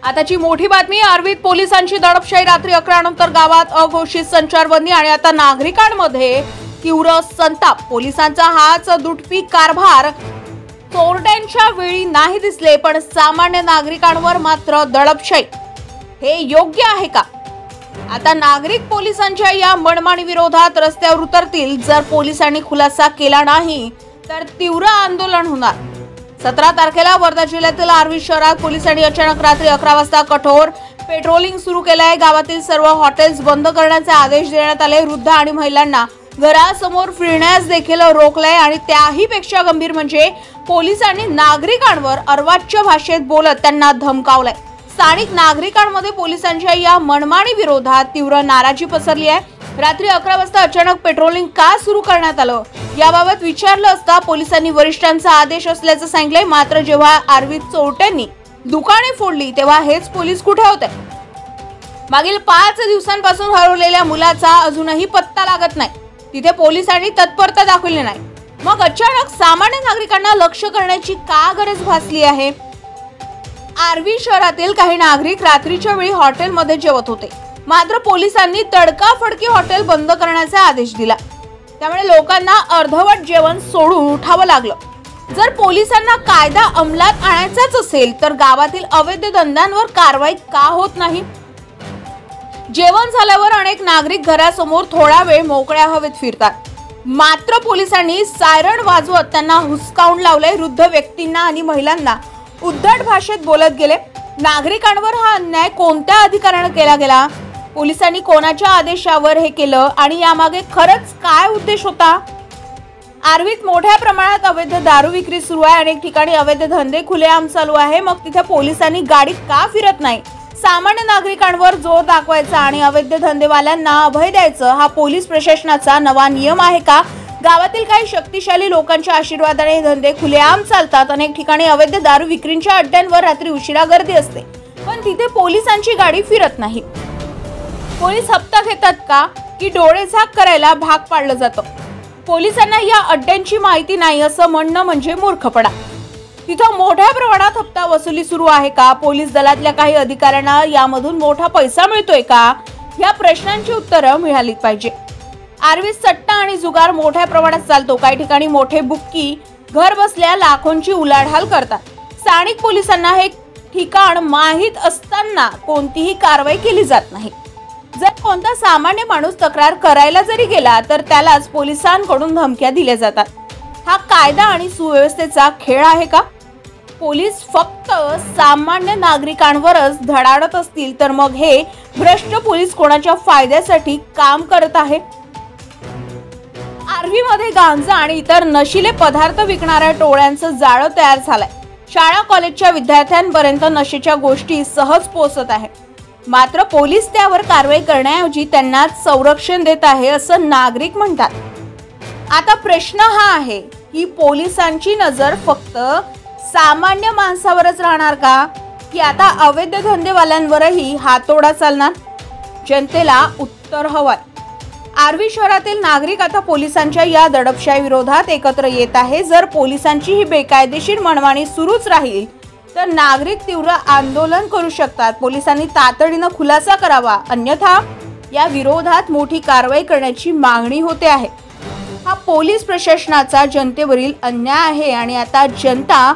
आताची मोठी बातमी, आर्वीत पोलिसांची दडपशाही। रात्री 11 नंतर गावात अघोषित संचारबंदी आणि आता नागरिकांमध्ये तीव्र संताप। पोलिसांचा हाच दुटपी कारभार चोरट्यांच्या वेळी नाही दिसले, पण सामान्य नागरिकांवर मात्र दडपशाही। हे योग्य आहे का? आता नागरिक पोलिसांच्या या मनमानी विरोधात रस्त्यावर उतरतील। जर पोलिसांनी खुलासा केला नाही तर तीव्र आंदोलन होणार। 17 तारखेला वर्धा जिल्ह्यातील आर्वी शहरात पोलिसांनी अचानक रात्री 11 वाजता कठोर पेट्रोलिंग सुरू केले आहे। गावातील सर्व हॉटेल्स बंद करण्याचे आदेश देण्यात आले। वृद्ध आणि महिलांना घरासमोर फिरण्यास देखील रोखले आणि त्याही पेक्षा गंभीर म्हणजे पोलिसांनी नागरिकांवर अर्वाच्य भाषेत बोलत त्यांना धमकावले। स्थानिक नागरिकांमध्ये पोलिसांच्या या मनमानी विरोधात तीव्र नाराजी पसरली आहे। रात्री 11 वाजता अचानक पेट्रोलिंग का सुरू करण्यात आलं याबाबत विचारलं असता पोलिसांनी वरिष्ठांचा आदेश असल्याचं सांगितले। मात्र जेव्हा आर्वीत चोरट्यांनी दुकाने फोडली तेव्हा हेच पोलीस कुठे होते? मागील 5 दिवसांपासून हरवलेल्या मुलाचा अजूनही पत्ता लागत नाही। तिथे पोलिसांनी तत्परता दाखवली नाही। मग अचानक सामान्य नागरिकांना लक्ष करण्याची का गरज भासली आहे? आर्वी शहरातील काही नागरिक रात्रीच्या वेळी हॉटेलमध्ये जेवत होते, मात्र पोलिसांनी तडकाफडकी हॉटेल बंद करण्याचा आदेश दिला। त्यामुळे लोकांना अर्धवट जेवण सोडून उठावं लागलं। जर पोलिसांना कायदा अंमलात आणायचाच असेल तर गावातील अवैध धंद्यांवर कारवाई का होत नाही? जेवण झाल्यावर अनेक नागरिक घरासमोर थोडा वेळ मोकळ्या हवेत फिरतात, मात्र पोलिसांनी सायरन वाजवत त्यांना हुसकावून लावले। वृद्ध व्यक्तींना आणि महिलांना उद्धट भाषेत बोलत गेले। नागरिकांवर हा अन्याय कोणत्या अधिकाराने केला गेला? पोलिसांनी कोणाच्या आदेशावर हे केलं आणि यामागे खरंच काय उद्देश होता? आर्वीत मोठ्या प्रमाणात अवैध दारू विक्री सुरू आहे। अनेक ठिकाणी अवैध धंदे खुलेआम चालू आहे। मग तिथे पोलिसांनी गाडी का फिरत नाही? सामान्य नागरिकांवर जोर दाखवायचा आणि अवैध धंदेवाल्यांना अभय द्यायचं हा पोलीस प्रशासनाचा नवा नियम आहे का? गावातील काही शक्तिशाली लोकांच्या आशीर्वादाने हे धंदे खुलेआम चालतात। अनेक ठिकाणी अवैध दारू विक्रीच्या अड्ड्यांवर रात्री उशिरा गर्दी असते, पण तिथे पोलिसांची गाडी फिरत नाही। पोलीस हप्ता घेतात का की डोळेझाक करायला भाग पाडलं जातं? पोलिसांना या अड्ड्यांची माहिती नाही असं म्हणणं म्हणजे मूर्खपणा। तिथं मोठ्या प्रमाणात हप्ता वसुली सुरू आहे का? पोलीस दलातल्या काही अधिकाऱ्यांना यामधून मोठा पैसा मिळतोय का? या प्रश्नांची उत्तरं मिळालीच पाहिजे। आर्वीत सट्टा आणि जुगार मोठ्या प्रमाणात चालतो। काही ठिकाणी मोठे बुक्की घर बसल्या लाखोंची उलाढाल करतात। स्थानिक पोलिसांना हे ठिकाण माहीत असताना कोणतीही कारवाई केली जात नाही। जर कोणता सामान्य माणूस तक्रार करायला जरी गेला तर त्यालाच पोलिसांकडून धमक्या दिल्या जातात। हा कायदा आणि सुव्यवस्थेचा खेळ आहे का? पोलीस फक्त सामान्य नागरिकांवरच धडाडत असतील तर मग हे भ्रष्ट पोलीस कोणाच्या फायद्यासाठी काम करत आहे? आर्वीमध्ये गांजा आणि इतर नशिले पदार्थ विकणाऱ्या टोळ्यांचं जाळं तयार झालंय। शाळा कॉलेजच्या विद्यार्थ्यांपर्यंत नशेच्या गोष्टी सहज पोहोचत आहे, मात्र पोलीस त्यावर कारवाई करण्याऐवजी त्यांना संरक्षण देत आहे असं नागरिक म्हणतात। आता प्रश्न हा आहे की पोलिसांची नजर फक्त सामान्य माणसावरच राहणार का, की आता अवैध धंदेवाल्यांवरही हातोडा चालणार? जनतेला उत्तर हवंय। आर्वी शहरातील नागरिक आता पोलिसांच्या या दडपशाही विरोधात एकत्र येत आहे। जर पोलिसांची ही बेकायदेशीर मनमानी सुरूच राहील तर नागरिक तीव्र आंदोलन करू शकतात। पोलिसांनी तातडीने खुलासा करावा, अन्यथा या विरोधात मोठी कारवाई करण्याची मागणी होते आहे। हा पोलीस प्रशासनाचा जनतेवरील अन्याय आहे आणि आता जनता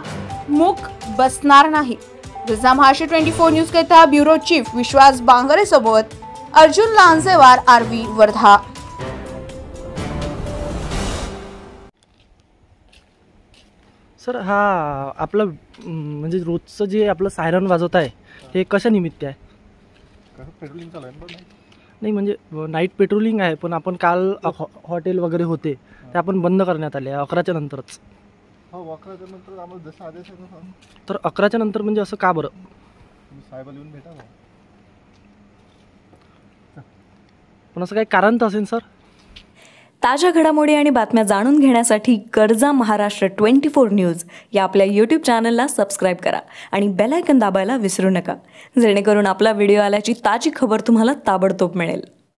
मूक बसणार नाही। महाराष्ट्र 24 न्यूज करिता ब्युरो चीफ विश्वास बांगरे सोबत अर्जुन लांजेवार, आर्वी, वर्धा। सर, हा आपलं म्हणजे रोजचं जे आपलं सायरन वाजवत आहे हे कशा निमित्त आहे? पेट्रोलिंग चालू आहे नाही, म्हणजे नाईट पेट्रोलिंग आहे, पण आपण काल हॉटेल वगैरे होते ते आपण बंद करण्यात आले 11च्या नंतरच। हो, 11च्या नंतर आम्हाला जसं आदेश आहे ना। तर 11च्या नंतर म्हणजे असं का बरं? साहेबाला येऊन भेटा ना। पण असं काही कारण तर असेल सर? ताज्या घडामोडी आणि बातम्या जाणून घेण्यासाठी गरजा महाराष्ट्र 24 न्यूज या आपल्या YouTube चॅनलला सबस्क्राईब करा आणि बेल आयकॉन दाबायला विसरू नका, जेणेकरून आपला व्हिडिओ आल्याची ताजी खबर तुम्हाला ताबडतोब मिळेल।